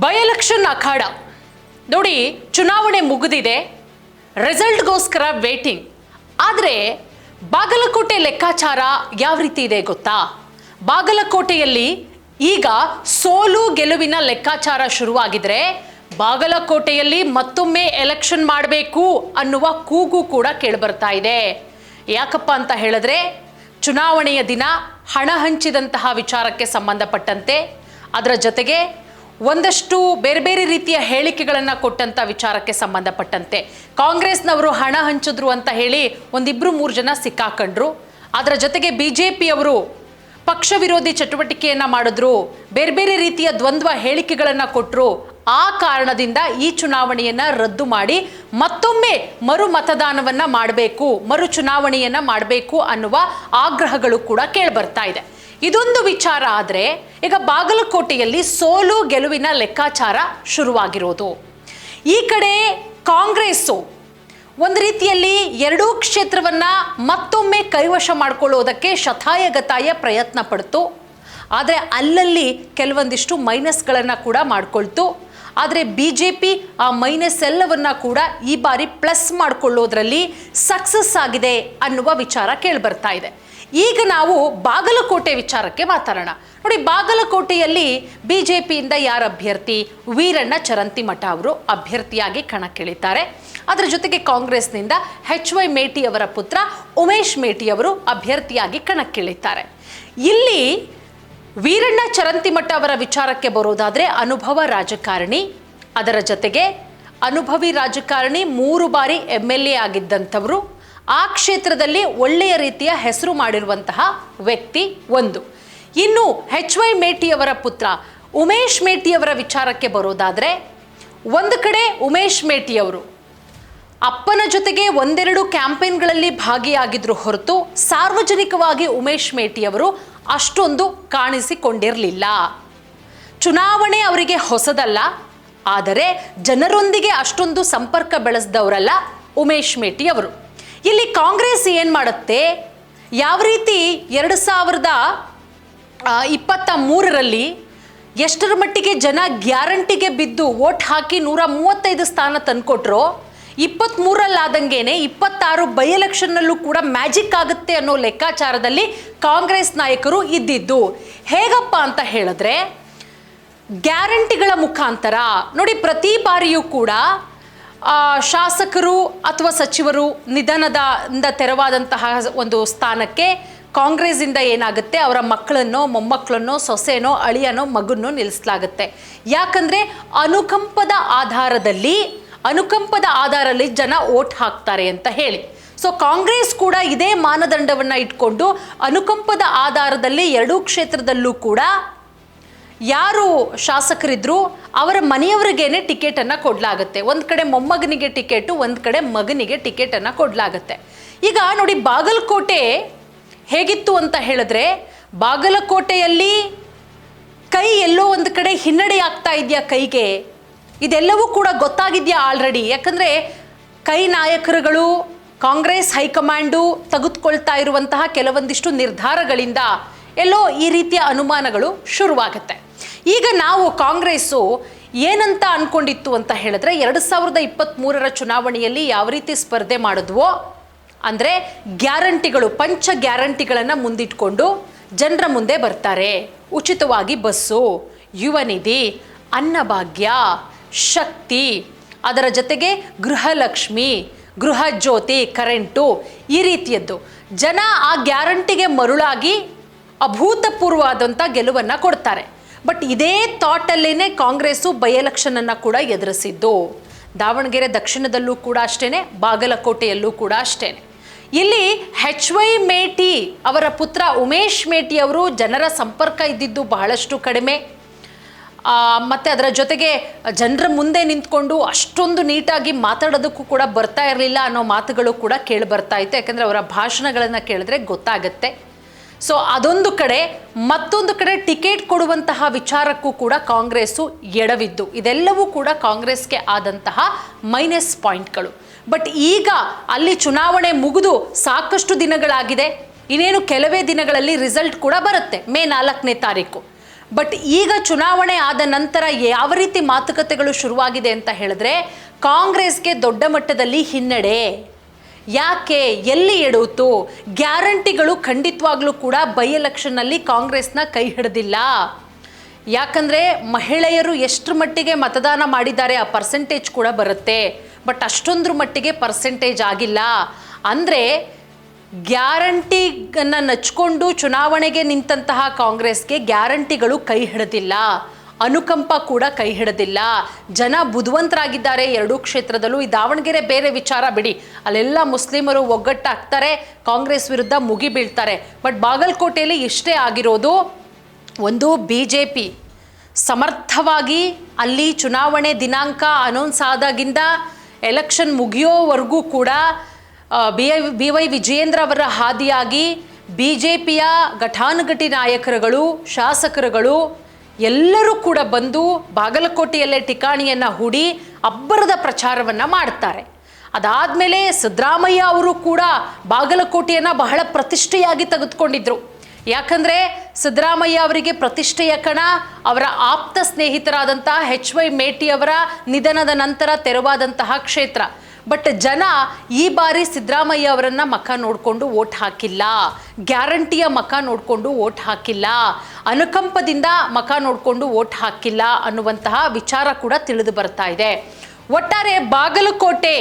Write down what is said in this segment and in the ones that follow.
By election ಅಖಾಡ ನೋಡಿ, ಚುನಾವಣೆ ಮುಗಿದಿದೆ, ರಿಸಲ್ಟ್ಗೋಸ್ಕರ ವೇಟಿಂಗ್. ಆದರೆ ಬಾಗಲಕೋಟೆ ಲೆಕ್ಕಾಚಾರ ಯಾವ ರೀತಿ ಇದೆ ಗೊತ್ತಾ? ಬಾಗಲಕೋಟೆಯಲ್ಲಿ ಈಗ ಸೋಲು ಗೆಲುವಿನ ಲೆಕ್ಕಾಚಾರ ಶುರುವಾಗಿದ್ರೆ ಬಾಗಲಕೋಟೆಯಲ್ಲಿ ಮತ್ತೊಮ್ಮೆ ಎಲೆಕ್ಷನ್ ಮಾಡಬೇಕು ಅನ್ನುವ ಕೂಗು ಕೂಡ ಕೇಳಿಬರ್ತಾ ಇದೆ. ಯಾಕಪ್ಪ ಅಂತ ಹೇಳಿದ್ರೆ, ಚುನಾವಣೆಯ ದಿನ ಹಣ ಹಂಚಿದಂತಹ ವಿಚಾರಕ್ಕೆ ಸಂಬಂಧಪಟ್ಟಂತೆ, ಅದರ ಜೊತೆಗೆ ಒಂದಷ್ಟು ಬೇರೆ ಬೇರೆ ರೀತಿಯ ಹೇಳಿಕೆಗಳನ್ನು ಕೊಟ್ಟಂಥ ವಿಚಾರಕ್ಕೆ ಸಂಬಂಧಪಟ್ಟಂತೆ ಕಾಂಗ್ರೆಸ್ನವರು ಹಣ ಹಂಚಿದ್ರು ಅಂತ ಹೇಳಿ ಒಂದಿಬ್ರು ಮೂರು ಜನ ಸಿಕ್ಕಾಕೊಂಡ್ರು. ಅದರ ಜೊತೆಗೆ ಬಿಜೆಪಿಯವರು ಪಕ್ಷ ವಿರೋಧಿ ಚಟುವಟಿಕೆಯನ್ನು ಮಾಡಿದ್ರು, ಬೇರೆ ಬೇರೆ ರೀತಿಯ ದ್ವಂದ್ವ ಹೇಳಿಕೆಗಳನ್ನು ಕೊಟ್ಟರು. ಆ ಕಾರಣದಿಂದ ಈ ಚುನಾವಣೆಯನ್ನು ರದ್ದು ಮಾಡಿ ಮತ್ತೊಮ್ಮೆ ಮರು ಮತದಾನವನ್ನು ಮಾಡಬೇಕು, ಮರು ಚುನಾವಣೆಯನ್ನು ಮಾಡಬೇಕು ಅನ್ನುವ ಆಗ್ರಹಗಳು ಕೂಡ ಕೇಳಿಬರ್ತಾ ಇದೆ. ಇದೊಂದು ವಿಚಾರ. ಆದರೆ ಈಗ ಬಾಗಲಕೋಟೆಯಲ್ಲಿ ಸೋಲು ಗೆಲುವಿನ ಲೆಕ್ಕಾಚಾರ ಶುರುವಾಗಿರೋದು. ಈ ಕಡೆ ಕಾಂಗ್ರೆಸ್ಸು ಒಂದು ರೀತಿಯಲ್ಲಿ ಎರಡೂ ಕ್ಷೇತ್ರವನ್ನು ಮತ್ತೊಮ್ಮೆ ಕೈವಶ ಮಾಡಿಕೊಳ್ಳೋದಕ್ಕೆ ಶತಾಯಗತಾಯ ಪ್ರಯತ್ನ ಪಡ್ತು. ಆದರೆ ಅಲ್ಲಲ್ಲಿ ಕೆಲವೊಂದಿಷ್ಟು ಮೈನಸ್ಗಳನ್ನು ಕೂಡ ಮಾಡಿಕೊಳ್ತು. ಆದರೆ BJP ಆ ಮೈನಸ್ ಎಲ್ಲವನ್ನ ಕೂಡ ಈ ಬಾರಿ ಪ್ಲಸ್ ಮಾಡಿಕೊಳ್ಳೋದ್ರಲ್ಲಿ ಸಕ್ಸಸ್ ಆಗಿದೆ ಅನ್ನುವ ವಿಚಾರ ಕೇಳಿಬರ್ತಾ ಇದೆ. ಈಗ ನಾವು ಬಾಗಲಕೋಟೆ ವಿಚಾರಕ್ಕೆ ಮಾತಾಡೋಣ. ನೋಡಿ, ಬಾಗಲಕೋಟೆಯಲ್ಲಿ BJPಯಿಂದ ಯಾರ ಅಭ್ಯರ್ಥಿ? ವೀರಣ್ಣ ಚರಂತಿಮಠ ಅವರು ಅಭ್ಯರ್ಥಿಯಾಗಿ ಕಣಕ್ಕಿಳಿತಾರೆ. ಅದರ ಜೊತೆಗೆ ಕಾಂಗ್ರೆಸ್ನಿಂದ HY ಮೇಟಿ ಅವರ ಪುತ್ರ ಉಮೇಶ್ ಮೇಟಿ ಅವರು ಅಭ್ಯರ್ಥಿಯಾಗಿ ಕಣಕ್ಕಿಳಿತಾರೆ. ಇಲ್ಲಿ ವೀರಣ್ಣ ಚರಂತಿಮಠ ಅವರ ವಿಚಾರಕ್ಕೆ ಬರೋದಾದರೆ ಅನುಭವ ರಾಜಕಾರಣಿ, ಅದರ ಜೊತೆಗೆ ಅನುಭವಿ ರಾಜಕಾರಣಿ, 3 ಬಾರಿ MLA ಆಗಿದ್ದಂಥವರು, ಆ ಕ್ಷೇತ್ರದಲ್ಲಿ ಒಳ್ಳೆಯ ರೀತಿಯ ಹೆಸರು ಮಾಡಿರುವಂತಹ ವ್ಯಕ್ತಿ ಒಂದು. ಇನ್ನು HY ಮೇಟಿಯವರ ಪುತ್ರ ಉಮೇಶ್ ಮೇಟಿಯವರ ವಿಚಾರಕ್ಕೆ ಬರೋದಾದರೆ, ಒಂದು ಕಡೆ ಉಮೇಶ್ ಮೇಟಿಯವರು ಅಪ್ಪನ ಜೊತೆಗೆ ಒಂದೆರಡು ಕ್ಯಾಂಪೇನ್ಗಳಲ್ಲಿ ಭಾಗಿಯಾಗಿದ್ರು ಹೊರತು ಸಾರ್ವಜನಿಕವಾಗಿ ಉಮೇಶ್ ಮೇಟಿಯವರು ಅಷ್ಟೊಂದು ಕಾಣಿಸಿಕೊಂಡಿರಲಿಲ್ಲ. ಚುನಾವಣೆ ಅವರಿಗೆ ಹೊಸದಲ್ಲ, ಆದರೆ ಜನರೊಂದಿಗೆ ಅಷ್ಟೊಂದು ಸಂಪರ್ಕ ಬೆಳೆಸಿದವರಲ್ಲ ಉಮೇಶ್ ಮೇಟಿ ಅವರು. ಇಲ್ಲಿ ಕಾಂಗ್ರೆಸ್ ಏನು ಮಾಡುತ್ತೆ, ಯಾವ ರೀತಿ 2023ರಲ್ಲಿ ಎಷ್ಟರ ಮಟ್ಟಿಗೆ ಜನ ಗ್ಯಾರಂಟಿಗೆ ಬಿದ್ದು ವೋಟ್ ಹಾಕಿ 135 ಸ್ಥಾನ ತಂದುಕೊಟ್ರೋ, 23ರಲ್ಲಾದಂಗೆನೆ 26 ಬೈ ಎಲೆಕ್ಷನ್ನಲ್ಲೂ ಕೂಡ ಮ್ಯಾಜಿಕ್ ಆಗುತ್ತೆ ಅನ್ನೋ ಲೆಕ್ಕಾಚಾರದಲ್ಲಿ ಕಾಂಗ್ರೆಸ್ ನಾಯಕರು ಇದ್ದಿದ್ದು. ಹೇಗಪ್ಪ ಅಂತ ಹೇಳಿದ್ರೆ, ಗ್ಯಾರಂಟಿಗಳ ಮುಖಾಂತರ ನೋಡಿ, ಪ್ರತಿ ಬಾರಿಯೂ ಕೂಡ ಶಾಸಕರು ಅಥವಾ ಸಚಿವರು ನಿಧನದಿಂದ ತೆರವಾದಂತಹ ಒಂದು ಸ್ಥಾನಕ್ಕೆ ಕಾಂಗ್ರೆಸ್ಸಿಂದ ಏನಾಗುತ್ತೆ, ಅವರ ಮಕ್ಕಳನ್ನೋ ಮೊಮ್ಮಕ್ಕಳನ್ನೋ ಸೊಸೆನೋ ಅಳಿಯನೋ ಮಗನ್ನೋ ನಿಲ್ಲಿಸಲಾಗುತ್ತೆ. ಯಾಕಂದರೆ ಅನುಕಂಪದ ಆಧಾರದಲ್ಲಿ ಜನ ವೋಟ್ ಹಾಕ್ತಾರೆ ಅಂತ ಹೇಳಿ. ಸೊ ಕಾಂಗ್ರೆಸ್ ಕೂಡ ಇದೇ ಮಾನದಂಡವನ್ನು ಇಟ್ಕೊಂಡು ಅನುಕಂಪದ ಆಧಾರದಲ್ಲಿ ಎರಡೂ ಕ್ಷೇತ್ರದಲ್ಲೂ ಕೂಡ ಯಾರು ಶಾಸಕರಿದ್ರು ಅವರ ಮನೆಯವರಿಗೇನೆ ಟಿಕೆಟನ್ನು ಕೊಡಲಾಗುತ್ತೆ. ಒಂದು ಕಡೆ ಮೊಮ್ಮಗನಿಗೆ ಟಿಕೆಟು, ಒಂದು ಕಡೆ ಮಗನಿಗೆ ಟಿಕೆಟನ್ನು ಕೊಡಲಾಗುತ್ತೆ. ಈಗ ನೋಡಿ, ಬಾಗಲಕೋಟೆ ಹೇಗಿತ್ತು ಅಂತ ಹೇಳಿದ್ರೆ, ಬಾಗಲಕೋಟೆಯಲ್ಲಿ ಕೈ ಎಲ್ಲೋ ಒಂದು ಕಡೆ ಹಿನ್ನಡೆ ಆಗ್ತಾ ಇದೆಯಾ ಕೈಗೆ, ಇದೆಲ್ಲವೂ ಕೂಡ ಗೊತ್ತಾಗಿದೆಯಾ ಆಲ್ರೆಡಿ. ಯಾಕಂದರೆ ಕೈ ನಾಯಕರುಗಳು, ಕಾಂಗ್ರೆಸ್ ಹೈಕಮಾಂಡು ತೆಗೆದುಕೊಳ್ತಾ ಇರುವಂತಹ ಕೆಲವೊಂದಿಷ್ಟು ನಿರ್ಧಾರಗಳಿಂದ ಎಲ್ಲೋ ಈ ರೀತಿಯ ಅನುಮಾನಗಳು ಶುರುವಾಗುತ್ತೆ. ಈಗ ನಾವು ಕಾಂಗ್ರೆಸ್ಸು ಏನಂತ ಅಂದ್ಕೊಂಡಿತ್ತು ಅಂತ ಹೇಳಿದ್ರೆ, 2023ರ ಚುನಾವಣೆಯಲ್ಲಿ ಯಾವ ರೀತಿ ಸ್ಪರ್ಧೆ ಮಾಡಿದ್ವೋ, ಅಂದರೆ ಗ್ಯಾರಂಟಿಗಳು, ಪಂಚ ಗ್ಯಾರಂಟಿಗಳನ್ನು ಮುಂದಿಟ್ಕೊಂಡು ಜನರ ಮುಂದೆ ಬರ್ತಾರೆ. ಉಚಿತವಾಗಿ ಬಸ್ಸು, ಯುವ ನಿಧಿ, ಅನ್ನಭಾಗ್ಯ, ಶಕ್ತಿ, ಅದರ ಜೊತೆಗೆ ಗೃಹಲಕ್ಷ್ಮಿ, ಗೃಹ ಜ್ಯೋತಿ, ಕರೆಂಟು, ಈ ರೀತಿಯದ್ದು ಜನ ಆ ಗ್ಯಾರಂಟಿಗೆ ಮರುಳಾಗಿ ಅಭೂತಪೂರ್ವವಾದಂಥ ಗೆಲುವನ್ನು ಕೊಡ್ತಾರೆ. ಬಟ್ ಇದೇ ಥಾಟಲ್ಲೇ ಕಾಂಗ್ರೆಸ್ಸು ಬೈ ಎಲೆಕ್ಷನನ್ನು ಕೂಡ ಎದುರಿಸಿದ್ದು. ದಾವಣಗೆರೆ ದಕ್ಷಿಣದಲ್ಲೂ ಕೂಡ ಅಷ್ಟೇ, ಬಾಗಲಕೋಟೆಯಲ್ಲೂ ಕೂಡ ಅಷ್ಟೇ. ಇಲ್ಲಿ HY ಮೇಟಿ ಅವರ ಪುತ್ರ ಉಮೇಶ್ ಮೇಟಿ ಅವರು ಜನರ ಸಂಪರ್ಕ ಇದ್ದಿದ್ದು ಬಹಳಷ್ಟು ಕಡಿಮೆ. ಮತ್ತು ಅದರ ಜೊತೆಗೆ ಜನರ ಮುಂದೆ ನಿಂತ್ಕೊಂಡು ಅಷ್ಟೊಂದು ನೀಟಾಗಿ ಮಾತಾಡೋದಕ್ಕೂ ಕೂಡ ಬರ್ತಾ ಇರಲಿಲ್ಲ ಅನ್ನೋ ಮಾತುಗಳು ಕೂಡ ಕೇಳಿ ಬರ್ತಾ ಇತ್ತು. ಯಾಕಂದರೆ ಅವರ ಭಾಷಣಗಳನ್ನು ಕೇಳಿದ್ರೆ ಗೊತ್ತಾಗತ್ತೆ. ಸೊ ಅದೊಂದು ಕಡೆ. ಮತ್ತೊಂದು ಕಡೆ ಟಿಕೆಟ್ ಕೊಡುವಂತಹ ವಿಚಾರಕ್ಕೂ ಕೂಡ ಕಾಂಗ್ರೆಸ್ಸು ಎಡವಿದ್ದು. ಇದೆಲ್ಲವೂ ಕೂಡ ಕಾಂಗ್ರೆಸ್ಗೆ ಆದಂತಹ ಮೈನಸ್ ಪಾಯಿಂಟ್ಗಳು. ಬಟ್ ಈಗ ಅಲ್ಲಿ ಚುನಾವಣೆ ಮುಗಿದು ಸಾಕಷ್ಟು ದಿನಗಳಾಗಿದೆ. ಇನ್ನೇನು ಕೆಲವೇ ದಿನಗಳಲ್ಲಿ ರಿಸಲ್ಟ್ ಕೂಡ ಬರುತ್ತೆ, ಮೇ 4ನೇ ತಾರೀಕು. ಬಟ್ ಈಗ ಚುನಾವಣೆ ಆದ ನಂತರ ಯಾವ ರೀತಿ ಮಾತುಕತೆಗಳು ಶುರುವಾಗಿದೆ ಅಂತ ಹೇಳಿದ್ರೆ ಕಾಂಗ್ರೆಸ್ಗೆ ದೊಡ್ಡ ಮಟ್ಟದಲ್ಲಿ ಹಿನ್ನಡೆ. ಯಾಕೆ, ಎಲ್ಲಿ ಎಡುತ್ತು? ಗ್ಯಾರಂಟಿಗಳು ಖಂಡಿತವಾಗ್ಲೂ ಕೂಡ ಬೈ ಎಲೆಕ್ಷನ್ನಲ್ಲಿ ಕಾಂಗ್ರೆಸ್ನ ಕೈ ಹಿಡಿದಿಲ್ಲ. ಯಾಕಂದರೆ ಮಹಿಳೆಯರು ಎಷ್ಟರ ಮಟ್ಟಿಗೆ ಮತದಾನ ಮಾಡಿದ್ದಾರೆ ಆ ಪರ್ಸೆಂಟೇಜ್ ಕೂಡ ಬರುತ್ತೆ. ಬಟ್ ಅಷ್ಟೊಂದ್ರ ಮಟ್ಟಿಗೆ ಪರ್ಸೆಂಟೇಜ್ ಆಗಿಲ್ಲ. ಅಂದರೆ ಗ್ಯಾರಂಟಿಯನ್ನು ನಚ್ಕೊಂಡು ಚುನಾವಣೆಗೆ ನಿಂತಹ ಕಾಂಗ್ರೆಸ್ಗೆ ಗ್ಯಾರಂಟಿಗಳು ಕೈ ಹಿಡಿದಿಲ್ಲ, ಅನುಕಂಪ ಕೂಡ ಕೈ ಹಿಡಿದಿಲ್ಲ. ಜನ ಬುದ್ಧಿವಂತರಾಗಿದ್ದಾರೆ ಎರಡೂ ಕ್ಷೇತ್ರದಲ್ಲೂ. ಈ ದಾವಣಗೆರೆ ಬೇರೆ ವಿಚಾರ ಬಿಡಿ, ಅಲ್ಲೆಲ್ಲ ಮುಸ್ಲಿಮರು ಒಗ್ಗಟ್ಟಾಗ್ತಾರೆ, ಕಾಂಗ್ರೆಸ್ ವಿರುದ್ಧ ಮುಗಿ ಬೀಳ್ತಾರೆ. ಬಟ್ ಬಾಗಲಕೋಟೆಯಲ್ಲಿ ಇಷ್ಟೇ ಆಗಿರೋದು. ಒಂದು BJP ಸಮರ್ಥವಾಗಿ ಅಲ್ಲಿ ಚುನಾವಣೆ ದಿನಾಂಕ ಅನೌನ್ಸ್ ಆದಾಗಿಂದ ಎಲೆಕ್ಷನ್ ಮುಗಿಯೋವರೆಗೂ ಕೂಡ BY ವಿಜಯೇಂದ್ರ ಅವರ ಹಾದಿಯಾಗಿ BJPಯ ಘಟಾನುಘಟಿ ನಾಯಕರುಗಳು, ಶಾಸಕರುಗಳು ಎಲ್ಲರೂ ಕೂಡ ಬಂದು ಬಾಗಲಕೋಟೆಯಲ್ಲೇ ಠಿಕಾಣಿಯನ್ನು ಹೂಡಿ ಅಬ್ಬರದ ಪ್ರಚಾರವನ್ನು ಮಾಡ್ತಾರೆ. ಅದಾದಮೇಲೆ ಸಿದ್ದರಾಮಯ್ಯ ಅವರು ಕೂಡ ಬಾಗಲಕೋಟೆಯನ್ನು ಬಹಳ ಪ್ರತಿಷ್ಠೆಯಾಗಿ ತೆಗೆದುಕೊಂಡಿದ್ರು. ಯಾಕಂದರೆ ಸಿದ್ದರಾಮಯ್ಯ ಅವರಿಗೆ ಪ್ರತಿಷ್ಠೆಯ ಕಣ ಅವರ ಆಪ್ತ ಸ್ನೇಹಿತರಾದಂತಹ HY ಮೇಟಿ ಅವರ ನಿಧನದ ನಂತರ ತೆರವಾದಂತಹ ಕ್ಷೇತ್ರ. ಬಟ್ ಜನ ಈ ಬಾರಿ ಸಿದ್ದರಾಮಯ್ಯ ಅವರನ್ನು ಮಖ ನೋಡಿಕೊಂಡು ವೋಟ್ ಹಾಕಿಲ್ಲ, ಗ್ಯಾರಂಟಿಯ ಮಖ ನೋಡಿಕೊಂಡು ವೋಟ್ ಹಾಕಿಲ್ಲ, ಅನುಕಂಪದಿಂದ ಮಖ ನೋಡಿಕೊಂಡು ವೋಟ್ ಹಾಕಿಲ್ಲ ಅನ್ನುವಂತಹ ವಿಚಾರ ಕೂಡ ತಿಳಿದು ಬರ್ತಾ ಇದೆ. ಒಟ್ಟಾರೆ ಬಾಗಲಕೋಟೆ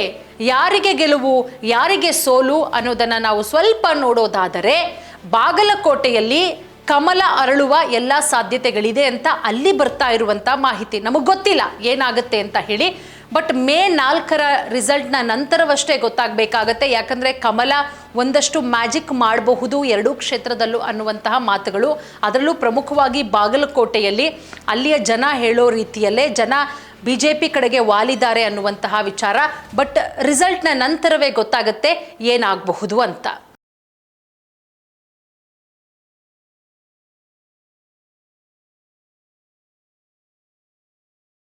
ಯಾರಿಗೆ ಗೆಲುವು ಯಾರಿಗೆ ಸೋಲು ಅನ್ನೋದನ್ನು ನಾವು ಸ್ವಲ್ಪ ನೋಡೋದಾದರೆ ಬಾಗಲಕೋಟೆಯಲ್ಲಿ ಕಮಲ ಅರಳುವ ಎಲ್ಲ ಸಾಧ್ಯತೆಗಳಿದೆ ಅಂತ ಅಲ್ಲಿ ಬರ್ತಾ ಇರುವಂಥ ಮಾಹಿತಿ. ನಮಗೆ ಗೊತ್ತಿಲ್ಲ ಏನಾಗುತ್ತೆ ಅಂತ ಹೇಳಿ. But May 4ರ ರಿಸಲ್ಟ್ನ ನಂತರವಷ್ಟೇ ಗೊತ್ತಾಗಬೇಕಾಗತ್ತೆ. ಯಾಕಂದರೆ ಕಮಲ ಒಂದಷ್ಟು ಮ್ಯಾಜಿಕ್ ಮಾಡಬಹುದು ಎರಡೂ ಕ್ಷೇತ್ರದಲ್ಲೂ ಅನ್ನುವಂತಹ ಮಾತುಗಳು. ಅದರಲ್ಲೂ ಪ್ರಮುಖವಾಗಿ ಬಾಗಲಕೋಟೆಯಲ್ಲಿ ಅಲ್ಲಿಯ ಜನ ಹೇಳೋ ರೀತಿಯಲ್ಲೇ ಜನ BJP ಕಡೆಗೆ ವಾಲಿದ್ದಾರೆ ಅನ್ನುವಂತಹ ವಿಚಾರ. ಬಟ್ ರಿಸಲ್ಟ್ನ ನಂತರವೇ ಗೊತ್ತಾಗುತ್ತೆ ಏನಾಗಬಹುದು ಅಂತ.